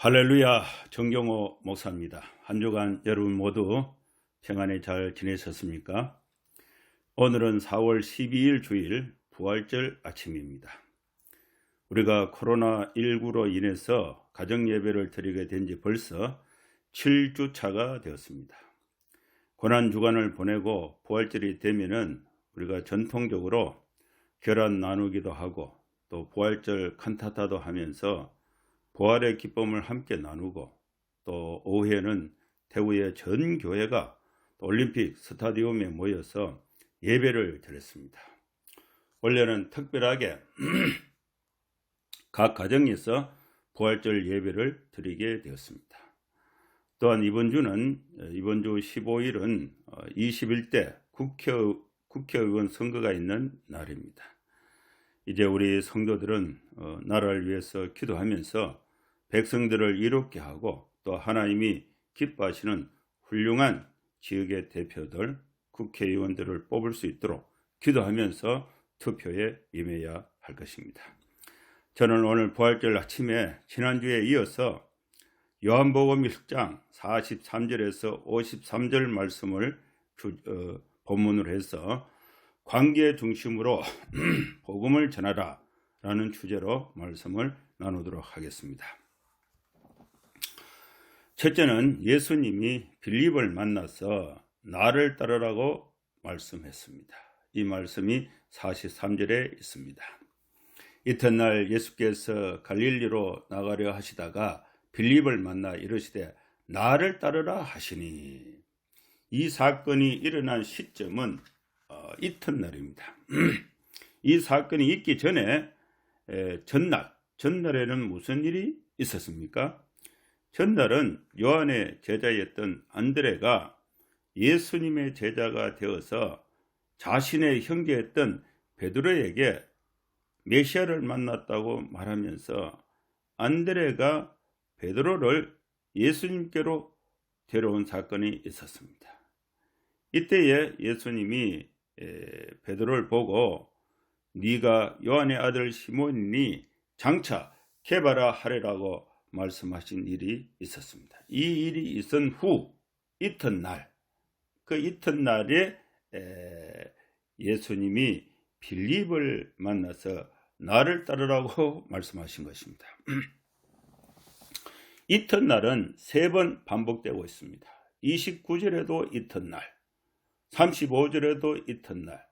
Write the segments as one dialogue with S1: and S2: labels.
S1: 할렐루야, 정경호 목사입니다. 한 주간 여러분 모두 평안히 잘 지내셨습니까? 오늘은 4월 12일 주일 부활절 아침입니다. 우리가 코로나19로 인해서 가정예배를 드리게 된 지 벌써 7주차가 되었습니다. 고난주간을 보내고 부활절이 되면은 우리가 전통적으로 결혼 나누기도 하고 또 부활절 칸타타도 하면서 부활의 기쁨을 함께 나누고 또 오후에는 대구의 전 교회가 올림픽 스타디움에 모여서 예배를 드렸습니다. 원래는 특별하게 각 가정에서 부활절 예배를 드리게 되었습니다. 또한 이번 주 15일은 21대 국회의원 선거가 있는 날입니다. 이제 우리 성도들은 나라를 위해서 기도하면서 백성들을 이롭게 하고 또 하나님이 기뻐하시는 훌륭한 지역의 대표들, 국회의원들을 뽑을 수 있도록 기도하면서 투표에 임해야 할 것입니다. 저는 오늘 부활절 아침에 지난주에 이어서 요한복음 1장 43절에서 53절 말씀을 본문으로 해서 관계 중심으로 복음을 전하라 라는 주제로 말씀을 나누도록 하겠습니다. 첫째는 예수님이 빌립을 만나서 나를 따르라고 말씀했습니다. 이 말씀이 43절에 있습니다. 이튿날 예수께서 갈릴리로 나가려 하시다가 빌립을 만나 이르시되 나를 따르라 하시니, 이 사건이 일어난 시점은 이튿날입니다. 이 사건이 있기 전에 전날에는 무슨 일이 있었습니까? 전날은 요한의 제자였던 안드레가 예수님의 제자가 되어서 자신의 형제였던 베드로에게 메시아를 만났다고 말하면서 안드레가 베드로를 예수님께로 데려온 사건이 있었습니다. 이때에 예수님이 베드로를 보고 네가 요한의 아들 시몬이니 장차 게바라 하리라고 말씀하신 일이 있었습니다. 이 일이 있은 후 이튿날, 그 이튿날에 예수님이 빌립을 만나서 나를 따르라고 말씀하신 것입니다. 이튿날은 3번 반복되고 있습니다. 29절에도 이튿날, 35절에도 이튿날,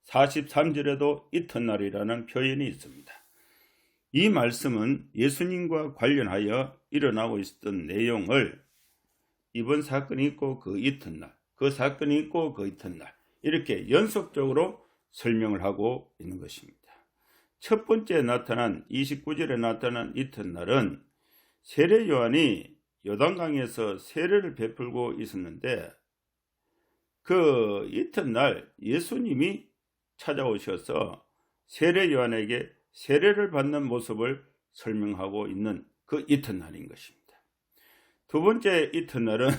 S1: 43절에도 이튿날이라는 표현이 있습니다. 이 말씀은 예수님과 관련하여 일어나고 있었던 내용을 이번 사건이 있고 그 이튿날, 그 사건이 있고 그 이튿날 이렇게 연속적으로 설명을 하고 있는 것입니다. 첫 번째 나타난 29절에 나타난 이튿날은 세례 요한이 요단강에서 세례를 베풀고 있었는데 그 이튿날 예수님이 찾아오셔서 세례 요한에게 세례를 받는 모습을 설명하고 있는 그 이튿날인 것입니다. 두 번째 이튿날은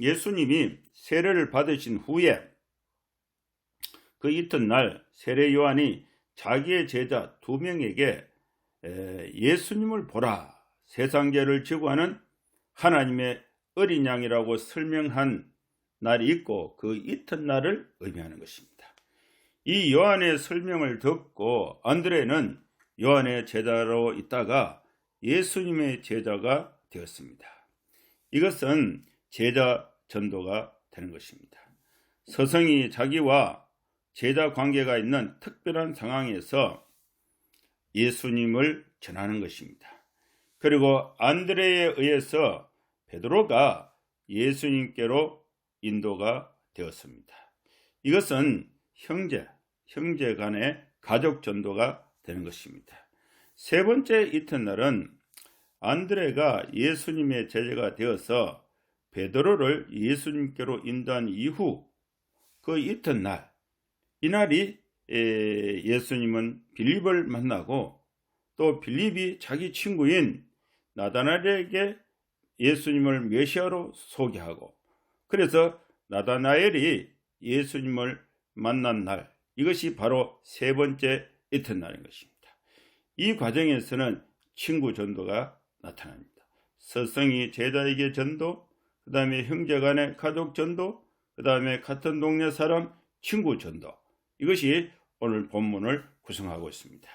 S1: 예수님이 세례를 받으신 후에 그 이튿날 세례 요한이 자기의 제자 2명에게 예수님을 보라, 세상 죄를 지고 하는 하나님의 어린 양이라고 설명한 날이 있고 그 이튿날을 의미하는 것입니다. 이 요한의 설명을 듣고 안드레는 요한의 제자로 있다가 예수님의 제자가 되었습니다. 이것은 제자 전도가 되는 것입니다. 스승이 자기와 제자 관계가 있는 특별한 상황에서 예수님을 전하는 것입니다. 그리고 안드레에 의해서 베드로가 예수님께로 인도가 되었습니다. 이것은 형제 간의 가족 전도가 되는 것입니다. 세 번째 이튿날은 안드레가 예수님의 제자가 되어서 베드로를 예수님께로 인도한 이후 그 이튿날, 이날이 예수님은 빌립을 만나고 또 빌립이 자기 친구인 나다나엘에게 예수님을 메시아로 소개하고, 그래서 나다나엘이 예수님을 만난 날, 이것이 바로 세 번째 이튿날인 것입니다. 이 과정에서는 친구 전도가 나타납니다. 스승이 제자에게 전도, 그 다음에 형제간의 가족 전도, 그 다음에 같은 동네 사람, 친구 전도. 이것이 오늘 본문을 구성하고 있습니다.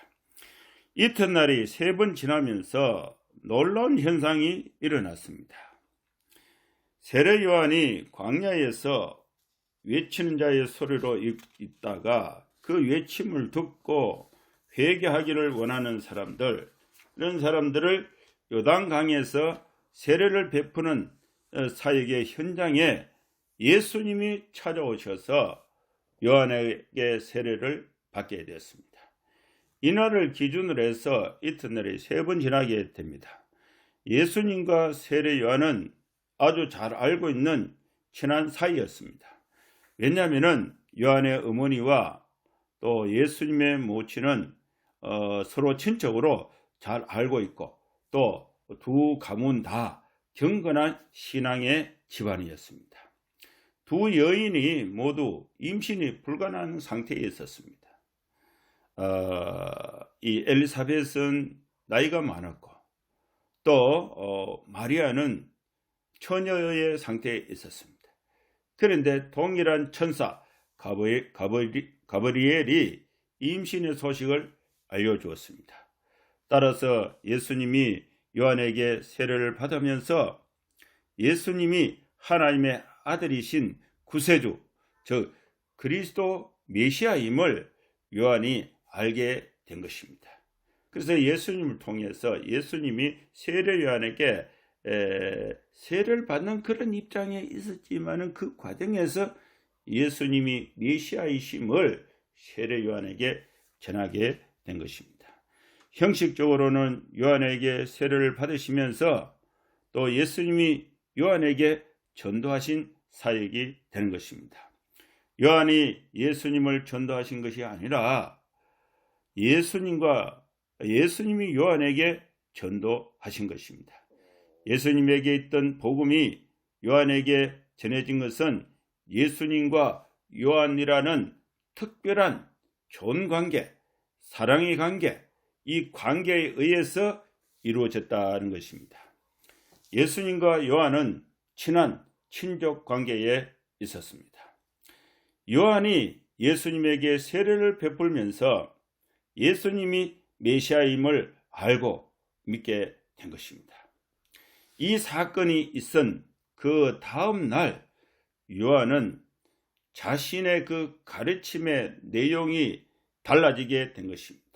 S1: 이튿날이 3번 지나면서 놀라운 현상이 일어났습니다. 세례 요한이 광야에서 외치는 자의 소리로 있다가 그 외침을 듣고 회개하기를 원하는 사람들, 이런 사람들을 요단강에서 세례를 베푸는 사역의 현장에 예수님이 찾아오셔서 요한에게 세례를 받게 되었습니다. 이날을 기준으로 해서 이튿날이 3번 지나게 됩니다. 예수님과 세례 요한은 아주 잘 알고 있는 친한 사이였습니다. 왜냐하면 요한의 어머니와 또 예수님의 모친은 서로 친척으로 잘 알고 있고 또 두 가문 다 경건한 신앙의 집안이었습니다. 두 여인이 모두 임신이 불가능한 상태에 있었습니다. 이 엘리사벳은 나이가 많았고 또 마리아는 처녀의 상태에 있었습니다. 그런데 동일한 천사 가브리엘이 임신의 소식을 알려주었습니다. 따라서 예수님이 요한에게 세례를 받으면서 예수님이 하나님의 아들이신 구세주, 즉 그리스도 메시아임을 요한이 알게 된 것입니다. 그래서 예수님을 통해서 예수님이 세례 요한에게 세례를 받는 그런 입장에 있었지만 그 과정에서 예수님이 메시아이심을 세례 요한에게 전하게 된 것입니다. 형식적으로는 요한에게 세례를 받으시면서 또 예수님이 요한에게 전도하신 사역이 되는 것입니다. 요한이 예수님을 전도하신 것이 아니라 예수님이 요한에게 전도하신 것입니다. 예수님에게 있던 복음이 요한에게 전해진 것은 예수님과 요한이라는 특별한 좋은 관계, 사랑의 관계, 이 관계에 의해서 이루어졌다는 것입니다. 예수님과 요한은 친한 친족 관계에 있었습니다. 요한이 예수님에게 세례를 베풀면서 예수님이 메시아임을 알고 믿게 된 것입니다. 이 사건이 있은 그 다음 날 요한은 자신의 그 가르침의 내용이 달라지게 된 것입니다.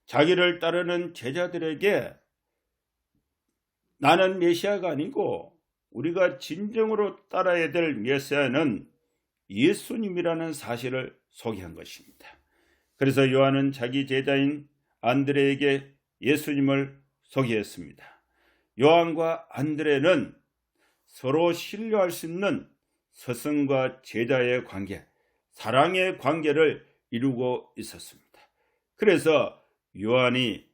S1: 자기를 따르는 제자들에게 나는 메시아가 아니고 우리가 진정으로 따라야 될 메시아는 예수님이라는 사실을 소개한 것입니다. 그래서 요한은 자기 제자인 안드레에게 예수님을 소개했습니다. 요한과 안드레는 서로 신뢰할 수 있는 스승과 제자의 관계, 사랑의 관계를 이루고 있었습니다. 그래서 요한이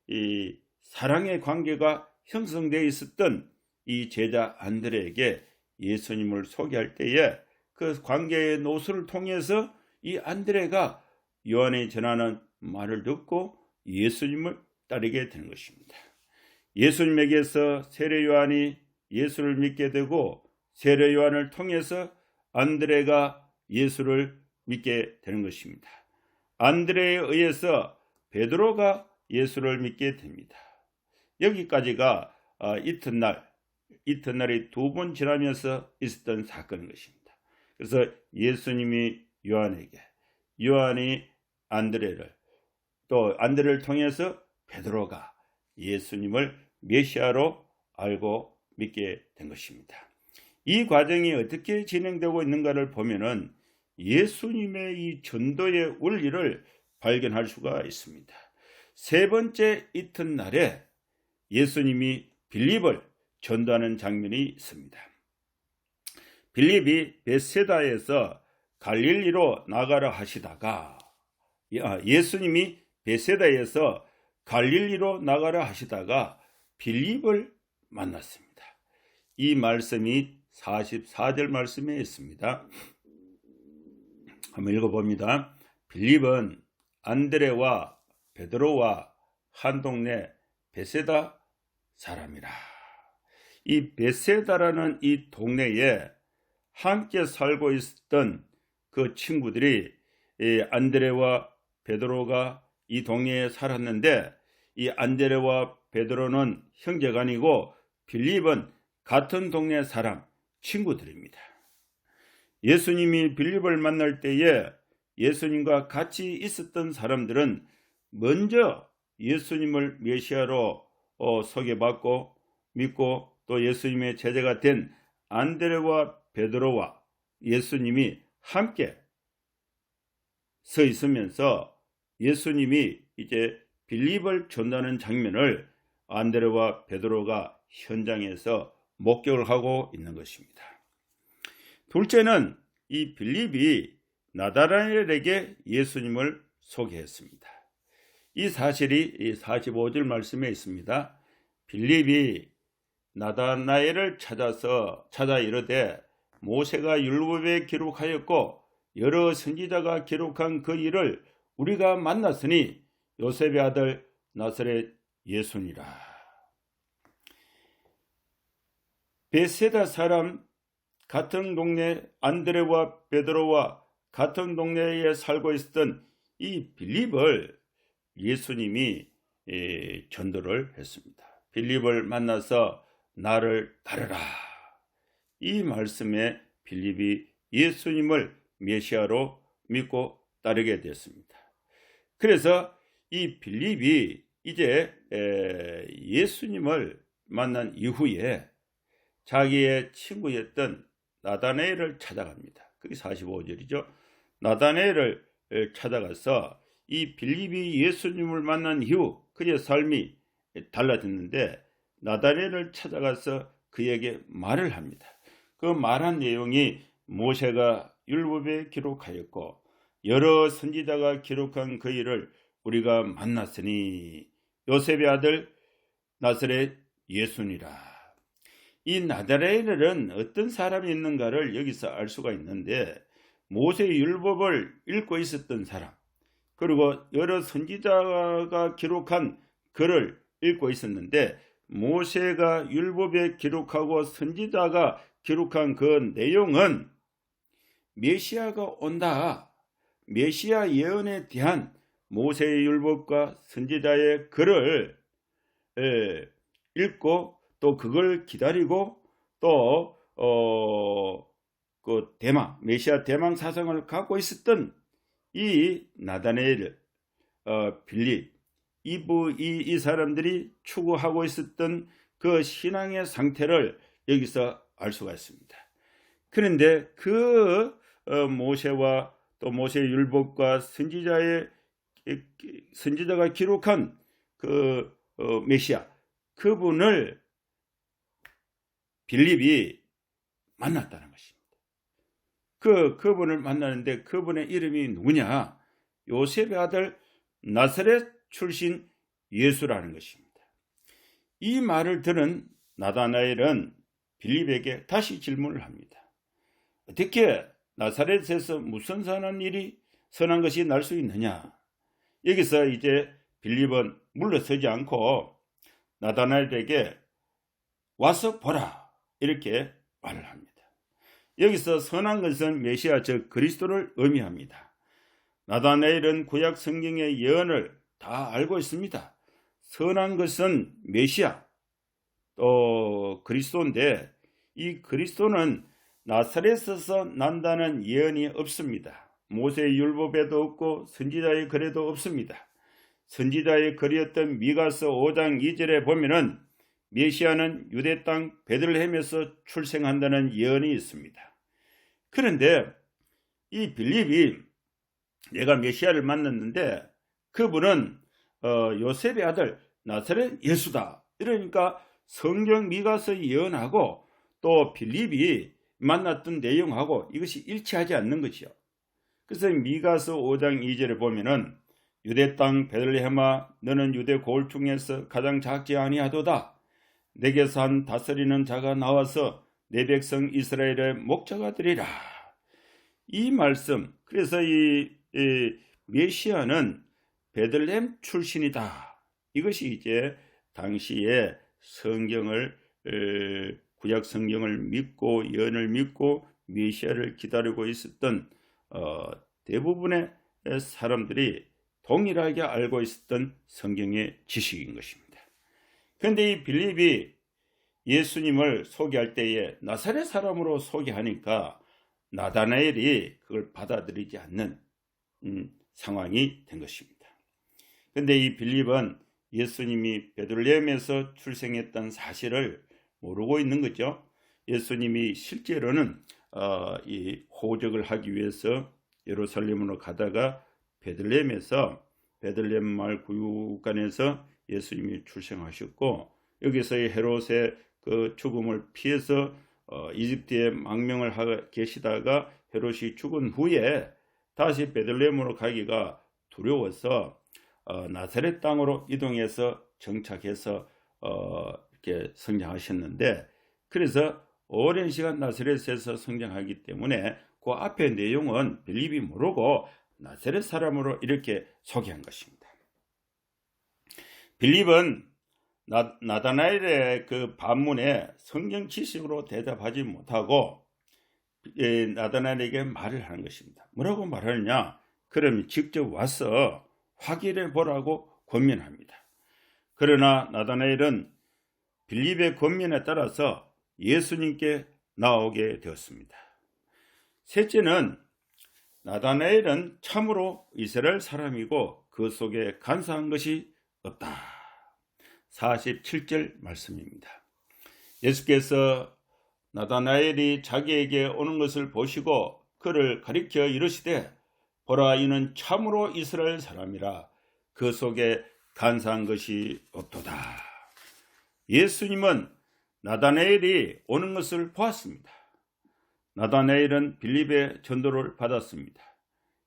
S1: 이 사랑의 관계가 형성되어 있었던 이 제자 안드레에게 예수님을 소개할 때에 그 관계의 노선을 통해서 이 안드레가 요한이 전하는 말을 듣고 예수님을 따르게 되는 것입니다. 예수님에게서 세례 요한이 예수를 믿게 되고 세례 요한을 통해서 안드레가 예수를 믿게 되는 것입니다. 안드레에 의해서 베드로가 예수를 믿게 됩니다. 여기까지가 이튿날이 2번 지나면서 있었던 사건인 것입니다. 그래서 예수님이 요한에게, 요한이 안드레를, 또 안드레를 통해서 베드로가 예수님을 메시아로 알고 믿게 된 것입니다. 이 과정이 어떻게 진행되고 있는가를 보면은 예수님의 이 전도의 원리를 발견할 수가 있습니다. 3번째 이튿날에 예수님이 빌립을 전도하는 장면이 있습니다. 빌립이 베세다에서 갈릴리로 나가라 하시다가 예수님이 베세다에서 갈릴리로 나가라 하시다가 빌립을 만났습니다. 이 말씀이 44절 말씀에 있습니다. 한번 읽어봅니다. 빌립은 안드레와 베드로와 한 동네 베세다 사람이라. 이 베세다라는 이 동네에 함께 살고 있었던 그 친구들이 안드레와 베드로가 이 동네에 살았는데, 이 안드레와 베드로는 형제가 아니고 빌립은 같은 동네 사람, 친구들입니다. 예수님이 빌립을 만날 때에 예수님과 같이 있었던 사람들은 먼저 예수님을 메시아로 소개받고 믿고 또 예수님의 제자가 된 안드레와 베드로와 예수님이 함께 서 있으면서 예수님이 이제 빌립을 전도하는 장면을 안드레와 베드로가 현장에서 목격을 하고 있는 것입니다. 둘째는 이 빌립이 나다나엘에게 예수님을 소개했습니다. 이 사실이 45절 말씀에 있습니다. 빌립이 나다나엘을 찾아 이르되 모세가 율법에 기록하였고 여러 선지자가 기록한 그 일을 우리가 만났으니 요셉의 아들 나사렛 예수니라. 베세다 사람, 같은 동네 안드레와 베드로와 같은 동네에 살고 있었던 이 빌립을 예수님이 전도를 했습니다. 빌립을 만나서 나를 따르라. 이 말씀에 빌립이 예수님을 메시아로 믿고 따르게 됐습니다. 그래서 이 빌립이 이제 예수님을 만난 이후에 자기의 친구였던 나다나엘을 찾아갑니다. 그게 45절이죠. 나다나엘을 찾아가서 이 빌립이 예수님을 만난 이후 그의 삶이 달라졌는데 나다나엘을 찾아가서 그에게 말을 합니다. 그 말한 내용이 모세가 율법에 기록하였고 여러 선지자가 기록한 그 일을 우리가 만났으니 요셉의 아들 나사렛 예수니라. 이 나다나엘은 어떤 사람이 있는가를 여기서 알 수가 있는데, 모세의 율법을 읽고 있었던 사람, 그리고 여러 선지자가 기록한 글을 읽고 있었는데, 모세가 율법에 기록하고 선지자가 기록한 그 내용은 메시아가 온다, 메시아 예언에 대한 모세의 율법과 선지자의 글을 읽고 또 그걸 기다리고 또 그 메시아 대망 사상을 갖고 있었던 이 나다나엘, 빌립, 이 사람들이 추구하고 있었던 그 신앙의 상태를 여기서 알 수가 있습니다. 그런데 그 모세와 또 모세의 율법과 선지자가 기록한 그 메시아, 그분을 빌립이 만났다는 것입니다. 그분을 만나는데 그분의 이름이 누구냐? 요셉의 아들 나사렛 출신 예수라는 것입니다. 이 말을 들은 나다나엘은 빌립에게 다시 질문을 합니다. 어떻게 나사렛에서 무슨 선한 것이 날 수 있느냐? 여기서 이제 빌립은 물러서지 않고 나다나엘에게 와서 보라, 이렇게 말을 합니다. 여기서 선한 것은 메시아, 즉 그리스도를 의미합니다. 나다나엘은 구약 성경의 예언을 다 알고 있습니다. 선한 것은 메시아, 또 그리스도인데 이 그리스도는 나사렛에서 난다는 예언이 없습니다. 모세의 율법에도 없고 선지자의 글에도 없습니다. 선지자의 글이었던 미가서 5장 2절에 보면은 메시아는 유대 땅 베들레헴에서 출생한다는 예언이 있습니다. 그런데 이 빌립이 내가 메시아를 만났는데 그분은 요셉의 아들 나사렛 예수다, 이러니까 성경 미가서 예언하고 또 빌립이 만났던 내용하고 이것이 일치하지 않는 것이요. 그래서 미가서 5장 2절에 보면은 유대 땅 베들레헴아, 너는 유대 고을 중에서 가장 작지 아니하도다. 내게서 한 다스리는 자가 나와서 내 백성 이스라엘의 목자가 되리라. 이 말씀, 그래서 이 메시아는 베들레헴 출신이다, 이것이 이제 당시에 성경을 구약 성경을 믿고 예언을 믿고 메시아를 기다리고 있었던 대부분의 사람들이 동일하게 알고 있었던 성경의 지식인 것입니다. 그런데 이 빌립이 예수님을 소개할 때에 나사렛 사람으로 소개하니까 나다나엘이 그걸 받아들이지 않는 상황이 된 것입니다. 그런데 이 빌립은 예수님이 베들레헴에서 출생했던 사실을 모르고 있는 거죠. 예수님이 실제로는 이 호적을 하기 위해서 예루살렘으로 가다가 베들레헴 마을 구유간에서 예수님이 출생하셨고, 여기서의 헤롯의 그 죽음을 피해서 이집트에 망명을 하고 계시다가 헤롯이 죽은 후에 다시 베들레헴으로 가기가 두려워서 나사렛 땅으로 이동해서 정착해서 이렇게 성장하셨는데, 그래서 오랜 시간 나사렛에서 성장하기 때문에 그 앞의 내용은 빌립이 모르고 나사렛 사람으로 이렇게 소개한 것입니다. 빌립은 나다나엘의 그 반문에 성경 지식으로 대답하지 못하고 나다나엘에게 말을 하는 것입니다. 뭐라고 말하느냐? 그러면 직접 와서 확인해 보라고 권면합니다. 그러나 나다나엘은 빌립의 권면에 따라서 예수님께 나오게 되었습니다. 셋째는 나다나엘은 참으로 이스라엘 사람이고 그 속에 간사한 것이 없다. 47절 말씀입니다. 예수께서 나다나엘이 자기에게 오는 것을 보시고 그를 가리켜 이르시되, 보라, 이는 참으로 이스라엘 사람이라 그 속에 간사한 것이 없도다. 예수님은 나다나엘이 오는 것을 보았습니다. 나다나엘은 빌립의 전도를 받았습니다.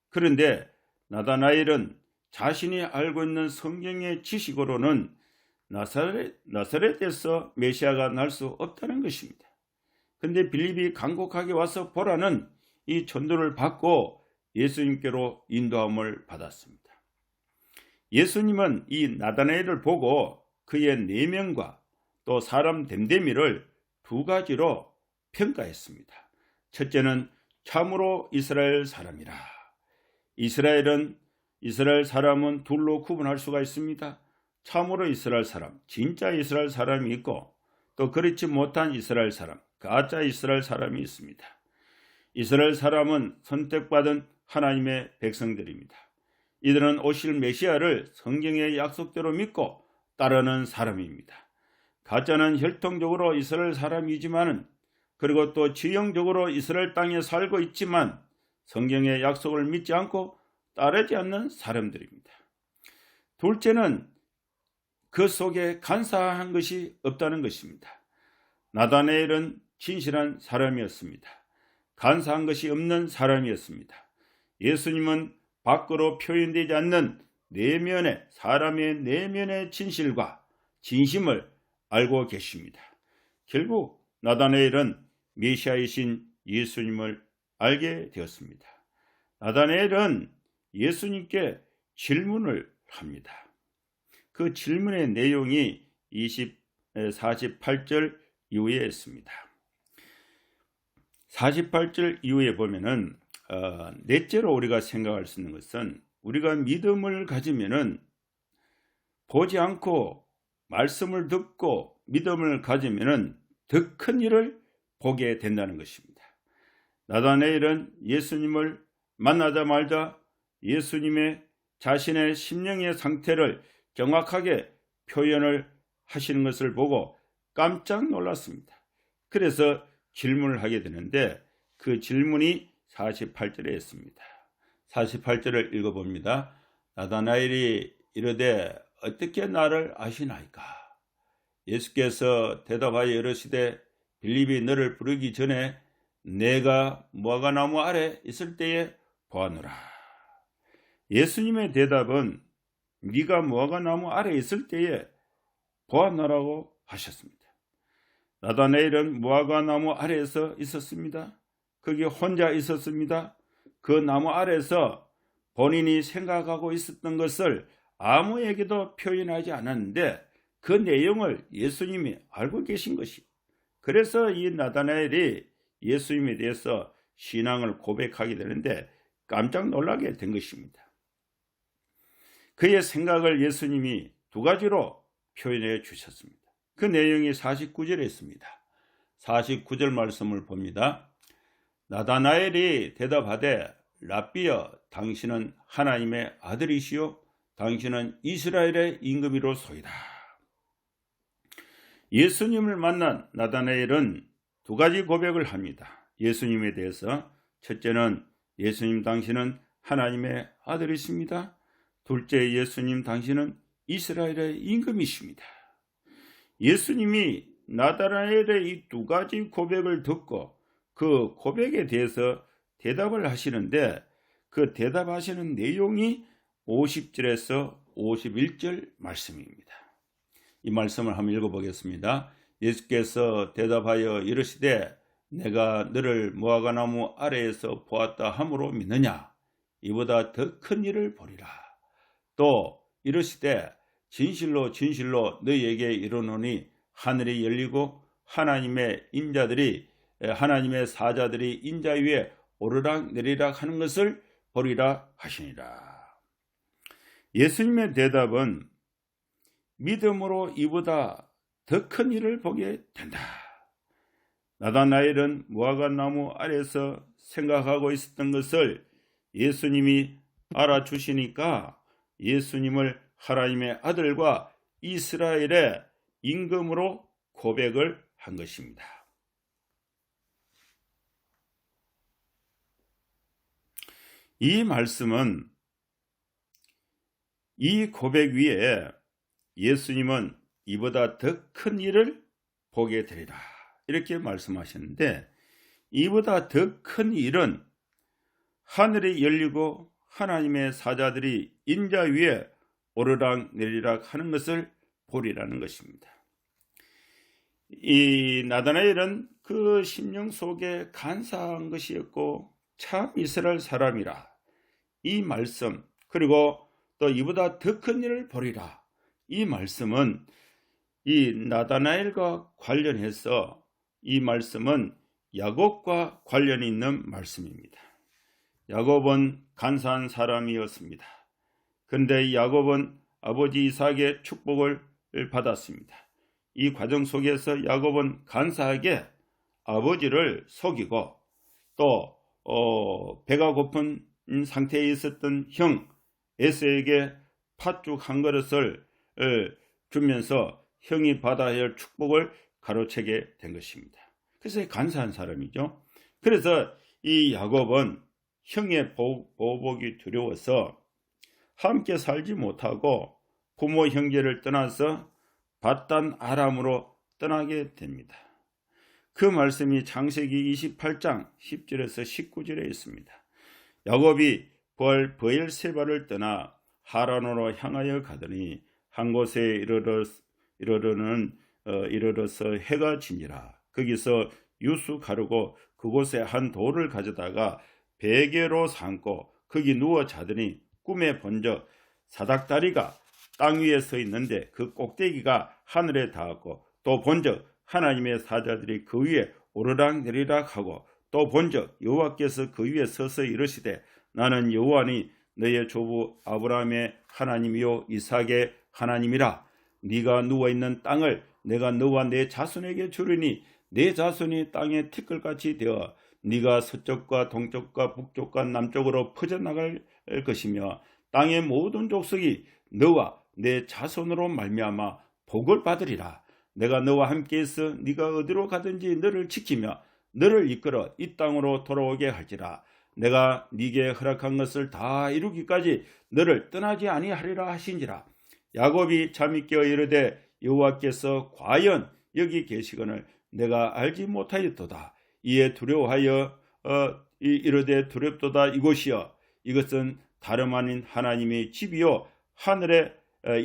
S1: 그런데 나다나엘은 자신이 알고 있는 성경의 지식으로는 나사렛에서 메시아가 날 수 없다는 것입니다. 그런데 빌립이 간곡하게 와서 보라는 이 전도를 받고 예수님께로 인도함을 받았습니다. 예수님은 이 나다나엘을 보고 그의 내면과 또 사람 됨됨이를 두 가지로 평가했습니다. 첫째는 참으로 이스라엘 사람이라. 이스라엘 사람은 둘로 구분할 수가 있습니다. 참으로 이스라엘 사람, 진짜 이스라엘 사람이 있고, 또 그렇지 못한 이스라엘 사람, 가짜 이스라엘 사람이 있습니다. 이스라엘 사람은 선택받은 하나님의 백성들입니다. 이들은 오실 메시아를 성경의 약속대로 믿고 따르는 사람입니다. 가짜는 혈통적으로 이스라엘 사람이지만은, 그리고 또 지형적으로 이스라엘 땅에 살고 있지만 성경의 약속을 믿지 않고 따르지 않는 사람들입니다. 둘째는 그 속에 간사한 것이 없다는 것입니다. 나다나엘은 진실한 사람이었습니다. 간사한 것이 없는 사람이었습니다. 예수님은 밖으로 표현되지 않는 사람의 내면의 진실과 진심을 알고 계십니다. 결국 나다나엘은 메시아이신 예수님을 알게 되었습니다. 나다나엘은 예수님께 질문을 합니다. 그 질문의 내용이 48절 이후에 있습니다. 48절 이후에 보면은 넷째로 우리가 생각할 수 있는 것은, 우리가 믿음을 가지면은 보지 않고 말씀을 듣고 믿음을 가지면은 더 큰 일을 보게 된다는 것입니다. 나다나엘은 예수님을 만나자마자 예수님의 자신의 심령의 상태를 정확하게 표현을 하시는 것을 보고 깜짝 놀랐습니다. 그래서 질문을 하게 되는데, 그 질문이 48절에 있습니다. 48절을 읽어봅니다. 나다나엘이 이르되 어떻게 나를 아시나이까? 예수께서 대답하여 이르시되, 빌립이 너를 부르기 전에 내가 무화과나무 아래 있을 때에 보았노라. 예수님의 대답은 네가 무화과나무 아래 있을 때에 보았노라고 하셨습니다. 나다나엘은 무화과나무 아래에서 있었습니다. 거기 혼자 있었습니다. 그 나무 아래에서 본인이 생각하고 있었던 것을 아무에게도 표현하지 않았는데, 그 내용을 예수님이 알고 계신 것이. 그래서 이 나다나엘이 예수님에 대해서 신앙을 고백하게 되는데 깜짝 놀라게 된 것입니다. 그의 생각을 예수님이 두 가지로 표현해 주셨습니다. 그 내용이 49절에 있습니다. 49절 말씀을 봅니다. 나다나엘이 대답하되 랍비여, 당신은 하나님의 아들이시요 당신은 이스라엘의 임금이로소이다. 예수님을 만난 나다나엘은 두 가지 고백을 합니다. 예수님에 대해서 첫째는 예수님 당신은 하나님의 아들이십니다. 둘째, 예수님 당신은 이스라엘의 임금이십니다. 예수님이 나다나엘의 이 두 가지 고백을 듣고 그 고백에 대해서 대답을 하시는데 그 대답하시는 내용이 50절에서 51절 말씀입니다. 이 말씀을 한번 읽어보겠습니다. 예수께서 대답하여 이르시되 내가 너를 무화과나무 아래에서 보았다 함으로 믿느냐? 이보다 더 큰 일을 보리라. 또 이르시되 진실로 진실로 너희에게 이르노니 하늘이 열리고 하나님의 사자들이 인자 위에 오르락 내리락 하는 것을 보리라 하시니라. 예수님의 대답은 믿음으로 이보다 더 큰 일을 보게 된다. 나다나엘은 무화과나무 아래에서 생각하고 있었던 것을 예수님이 알아주시니까 예수님을 하나님의 아들과 이스라엘의 임금으로 고백을 한 것입니다. 이 말씀은 이 고백 위에 예수님은 이보다 더 큰 일을 보게 되리라 이렇게 말씀하셨는데, 이보다 더 큰 일은 하늘이 열리고 하나님의 사자들이 인자 위에 오르락 내리락 하는 것을 보리라는 것입니다. 이 나다나엘은 그 심령 속에 간사한 것이었고 참 이스라엘 사람이라 이 말씀, 그리고 또 이보다 더 큰 일을 보리라 이 말씀은 이 나다나엘과 관련해서 이 말씀은 야곱과 관련이 있는 말씀입니다. 야곱은 간사한 사람이었습니다. 그런데 야곱은 아버지 이삭의 축복을 받았습니다. 이 과정 속에서 야곱은 간사하게 아버지를 속이고 또 배가 고픈 상태에 있었던 형 에서에게 팥죽 한 그릇을 주면서 형이 받아야 할 축복을 가로채게 된 것입니다. 그래서 간사한 사람이죠. 그래서 이 야곱은 형의 보복이 두려워서 함께 살지 못하고 부모 형제를 떠나서 밧단 아람으로 떠나게 됩니다. 그 말씀이 창세기 28장 10절에서 19절에 있습니다. 야곱이 브엘세바를 떠나 하란으로 향하여 가더니 한 곳에 이르러서 해가 지니라. 거기서 유수 가르고 그곳에 한 돌을 가져다가 베개로 삼고 거기 누워 자더니 꿈에 본적 사닥다리가 땅 위에 서 있는데 그 꼭대기가 하늘에 닿았고, 또 본적 하나님의 사자들이 그 위에 오르락 내리락 하고, 또 본적 여호와께서 그 위에 서서 이르시되 나는 여호와니 너의 조부 아브라함의 하나님이요 이삭의 하나님이라. 네가 누워있는 땅을 내가 너와 내 자손에게 주리니 내 자손이 땅의 티끌같이 되어 네가 서쪽과 동쪽과 북쪽과 남쪽으로 퍼져나갈 것이며 땅의 모든 족속이 너와 내 자손으로 말미암아 복을 받으리라. 내가 너와 함께해서 네가 어디로 가든지 너를 지키며 너를 이끌어 이 땅으로 돌아오게 할지라. 내가 네게 허락한 것을 다 이루기까지 너를 떠나지 아니하리라 하신지라. 야곱이 잠이 깨어 이르되 여호와께서 과연 여기 계시거늘 내가 알지 못하였도다. 이에 두려워하여 이르되 두렵도다. 이곳이여 이것은 다름 아닌 하나님의 집이요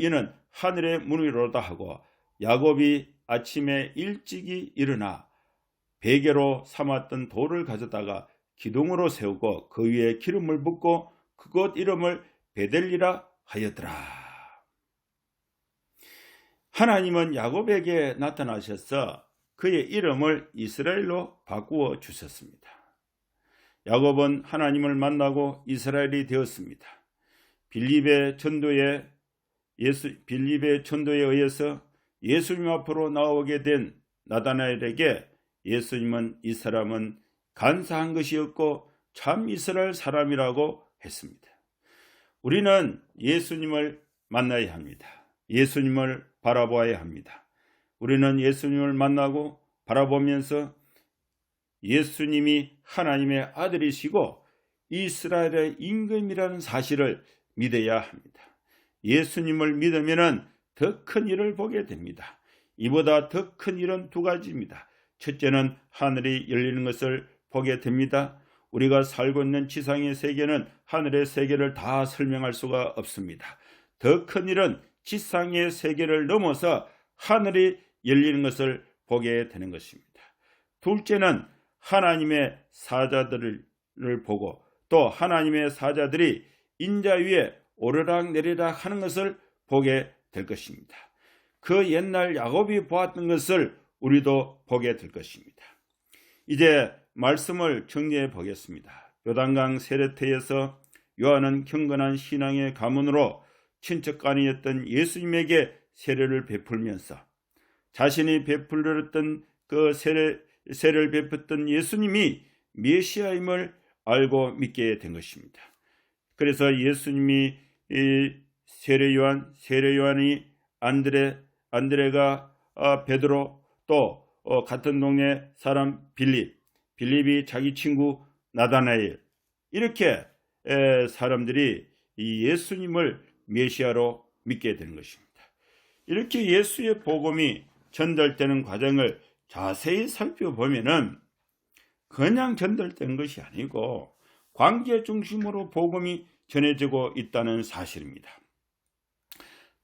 S1: 이는 하늘의 문이로다 하고, 야곱이 아침에 일찍이 일어나 베개로 삼았던 돌을 가져다가 기둥으로 세우고 그 위에 기름을 붓고 그곳 이름을 베델리라 하였더라. 하나님은 야곱에게 나타나셔서 그의 이름을 이스라엘로 바꾸어 주셨습니다. 야곱은 하나님을 만나고 이스라엘이 되었습니다. 빌립의 전도에 의해서 예수님 앞으로 나오게 된 나다나엘에게 예수님은 이 사람은 간사한 것이었고 참 이스라엘 사람이라고 했습니다. 우리는 예수님을 만나야 합니다. 예수님을 바라보아야 합니다. 우리는 예수님을 만나고 바라보면서 예수님이 하나님의 아들이시고 이스라엘의 임금이라는 사실을 믿어야 합니다. 예수님을 믿으면 더 큰 일을 보게 됩니다. 이보다 더 큰 일은 두 가지입니다. 첫째는 하늘이 열리는 것을 보게 됩니다. 우리가 살고 있는 지상의 세계는 하늘의 세계를 다 설명할 수가 없습니다. 더 큰 일은 지상의 세계를 넘어서 하늘이 열리는 것을 보게 되는 것입니다. 둘째는 하나님의 사자들을 보고 또 하나님의 사자들이 인자 위에 오르락 내리락 하는 것을 보게 될 것입니다. 그 옛날 야곱이 보았던 것을 우리도 보게 될 것입니다. 이제 말씀을 정리해 보겠습니다. 요단강 세례터에서 요한은 경건한 신앙의 가문으로 친척간이었던 예수님에게 세례를 베풀면서 자신이 베풀었던 그 세례를 베풀었던 예수님이 메시아임을 알고 믿게 된 것입니다. 그래서 예수님이 세례 요한이 안드레가 베드로 또 같은 동네 사람 빌립이 자기 친구 나다나엘 이렇게 사람들이 이 예수님을 메시아로 믿게 되는 것입니다. 이렇게 예수의 복음이 전달되는 과정을 자세히 살펴보면은 그냥 전달되는 것이 아니고 관계 중심으로 복음이 전해지고 있다는 사실입니다.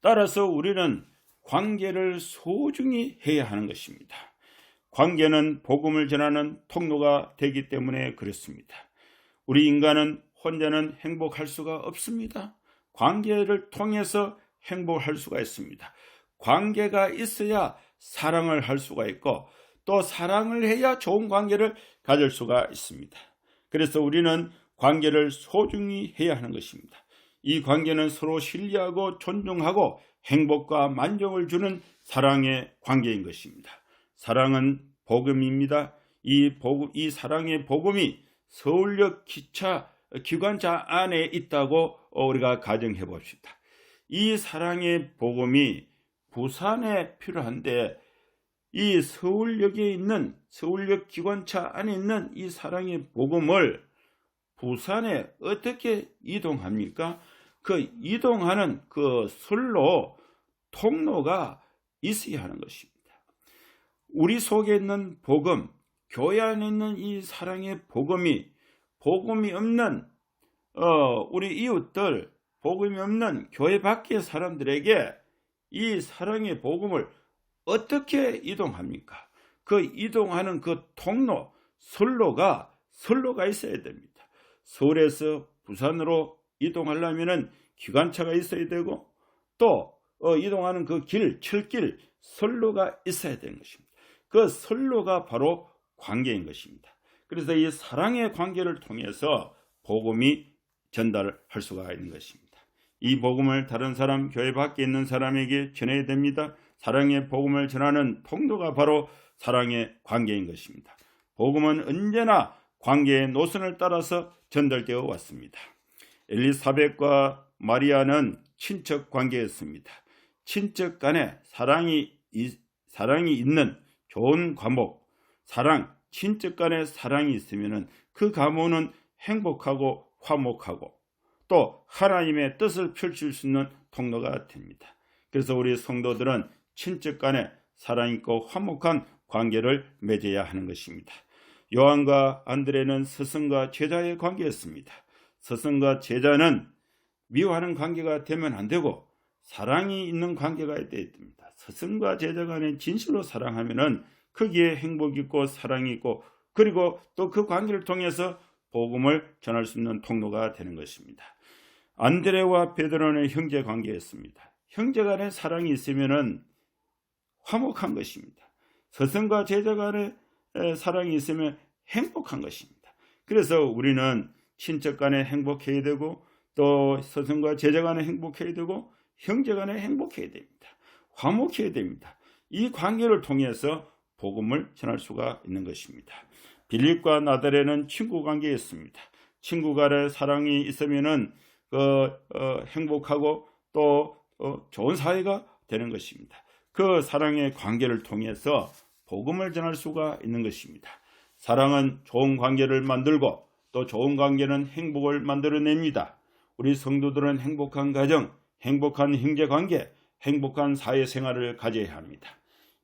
S1: 따라서 우리는 관계를 소중히 해야 하는 것입니다. 관계는 복음을 전하는 통로가 되기 때문에 그렇습니다. 우리 인간은 혼자는 행복할 수가 없습니다. 관계를 통해서 행복할 수가 있습니다. 관계가 있어야 사랑을 할 수가 있고 또 사랑을 해야 좋은 관계를 가질 수가 있습니다. 그래서 우리는 관계를 소중히 해야 하는 것입니다. 이 관계는 서로 신뢰하고 존중하고 행복과 만족을 주는 사랑의 관계인 것입니다. 사랑은 복음입니다. 이 사랑의 복음이 서울역 기관차 안에 있다고 우리가 가정해 봅시다. 이 사랑의 복음이 부산에 필요한데 이 서울역에 있는 서울역 기관차 안에 있는 이 사랑의 복음을 부산에 어떻게 이동합니까? 그 이동하는 그 선로 통로가 있어야 하는 것입니다. 우리 속에 있는 복음, 교회 안에 있는 이 사랑의 복음이 없는 우리 이웃들, 복음이 없는 교회 밖의 사람들에게 이 사랑의 복음을 어떻게 이동합니까? 그 이동하는 그 통로, 선로가 있어야 됩니다. 서울에서 부산으로 이동하려면 기관차가 있어야 되고 또 이동하는 그 철길, 선로가 있어야 되는 것입니다. 그 선로가 바로 관계인 것입니다. 그래서 이 사랑의 관계를 통해서 복음이 전달할 수가 있는 것입니다. 이 복음을 다른 사람, 교회 밖에 있는 사람에게 전해야 됩니다. 사랑의 복음을 전하는 통로가 바로 사랑의 관계인 것입니다. 복음은 언제나 관계의 노선을 따라서 전달되어 왔습니다. 엘리사벳과 마리아는 친척 관계였습니다. 친척 간에 사랑이 있는 좋은 과목, 친척 간에 사랑이 있으면 그 가문은 행복하고 화목하고 또 하나님의 뜻을 펼칠 수 있는 통로가 됩니다. 그래서 우리 성도들은 친척 간에 사랑 있고 화목한 관계를 맺어야 하는 것입니다. 요한과 안드레는 스승과 제자의 관계였습니다. 스승과 제자는 미워하는 관계가 되면 안 되고 사랑이 있는 관계가 되어야 됩니다. 스승과 제자 간에 진실로 사랑하면은 거기에 행복이 있고 사랑이 있고 그리고 또 그 관계를 통해서 복음을 전할 수 있는 통로가 되는 것입니다. 안드레와 베드로는 형제 관계였습니다. 형제 간에 사랑이 있으면은 화목한 것입니다. 스승과 제자 간의 사랑이 있으면 행복한 것입니다. 그래서 우리는 친척 간에 행복해야 되고, 또 스승과 제자 간에 행복해야 되고, 형제 간에 행복해야 됩니다. 화목해야 됩니다. 이 관계를 통해서 복음을 전할 수가 있는 것입니다. 빌립과 나달에는 친구 관계였습니다. 친구 간의 사랑이 있으면은 행복하고 또 좋은 사회가 되는 것입니다. 그 사랑의 관계를 통해서 복음을 전할 수가 있는 것입니다. 사랑은 좋은 관계를 만들고 또 좋은 관계는 행복을 만들어냅니다. 우리 성도들은 행복한 가정, 행복한 형제관계, 행복한 사회생활을 가져야 합니다.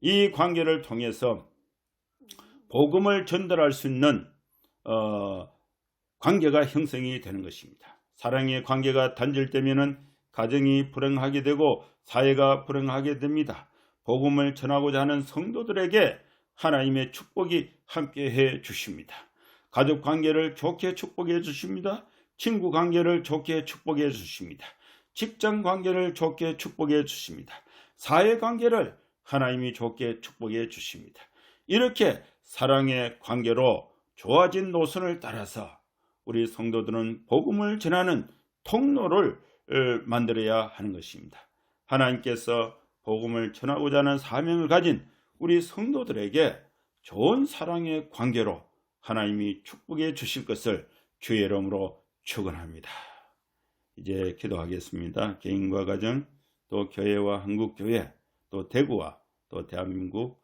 S1: 이 관계를 통해서 복음을 전달할 수 있는 관계가 형성이 되는 것입니다. 사랑의 관계가 단절되면 가정이 불행하게 되고 사회가 불행하게 됩니다. 복음을 전하고자 하는 성도들에게 하나님의 축복이 함께해 주십니다. 가족 관계를 좋게 축복해 주십니다. 친구 관계를 좋게 축복해 주십니다. 직장 관계를 좋게 축복해 주십니다. 사회 관계를 하나님이 좋게 축복해 주십니다. 이렇게 사랑의 관계로 좋아진 노선을 따라서 우리 성도들은 복음을 전하는 통로를 만들어야 하는 것입니다. 하나님께서 복음을 전하고자 하는 사명을 가진 우리 성도들에게 좋은 사랑의 관계로 하나님이 축복해 주실 것을 주의 이름으로 축원합니다. 이제 기도하겠습니다. 개인과 가정, 또 교회와 한국교회, 또 대구와 또 대한민국,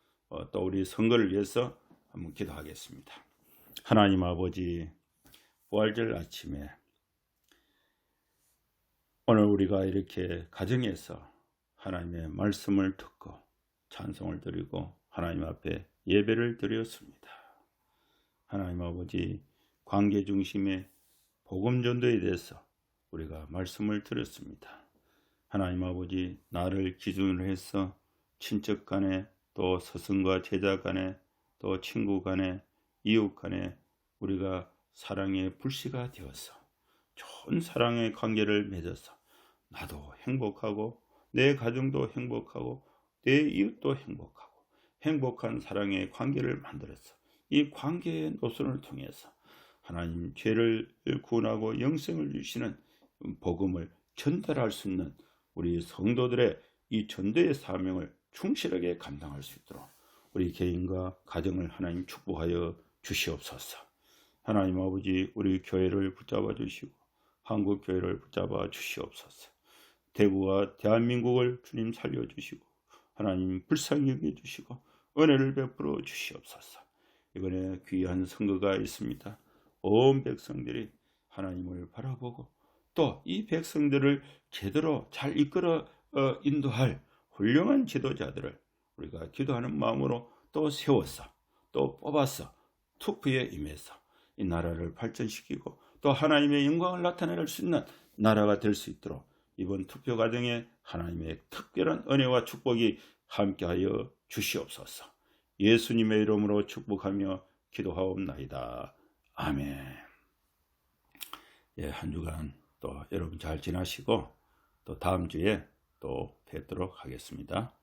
S1: 또 우리 선거를 위해서 한번 기도하겠습니다. 하나님 아버지, 부활절 아침에 오늘 우리가 이렇게 가정에서 하나님의 말씀을 듣고 찬송을 드리고 하나님 앞에 예배를 드렸습니다. 하나님 아버지, 관계 중심의 복음 전도에 대해서 우리가 말씀을 드렸습니다. 하나님 아버지, 나를 기준으로 해서 친척 간에, 또 스승과 제자 간에, 또 친구 간에, 이웃 간에 우리가 사랑의 불씨가 되어서 좋은 사랑의 관계를 맺어서 나도 행복하고 내 가정도 행복하고 내 이웃도 행복하고 행복한 사랑의 관계를 만들어서 이 관계의 노선을 통해서 하나님 죄를 구원하고 영생을 주시는 복음을 전달할 수 있는 우리 성도들의 이 전도의 사명을 충실하게 감당할 수 있도록 우리 개인과 가정을 하나님 축복하여 주시옵소서. 하나님 아버지, 우리 교회를 붙잡아 주시고 한국 교회를 붙잡아 주시옵소서. 대구와 대한민국을 주님 살려주시고 하나님 불쌍히 여겨주시고 은혜를 베풀어 주시옵소서. 이번에 귀한 선거가 있습니다. 온 백성들이 하나님을 바라보고 또 이 백성들을 제대로 잘 이끌어 인도할 훌륭한 지도자들을 우리가 기도하는 마음으로 또 세워서 또 뽑아서 투표에 임해서 이 나라를 발전시키고 또 하나님의 영광을 나타낼 수 있는 나라가 될 수 있도록 이번 투표 과정에 하나님의 특별한 은혜와 축복이 함께하여 주시옵소서. 예수님의 이름으로 축복하며 기도하옵나이다. 아멘. 한 주간 또 여러분 잘 지나시고 또 다음 주에 또 뵙도록 하겠습니다.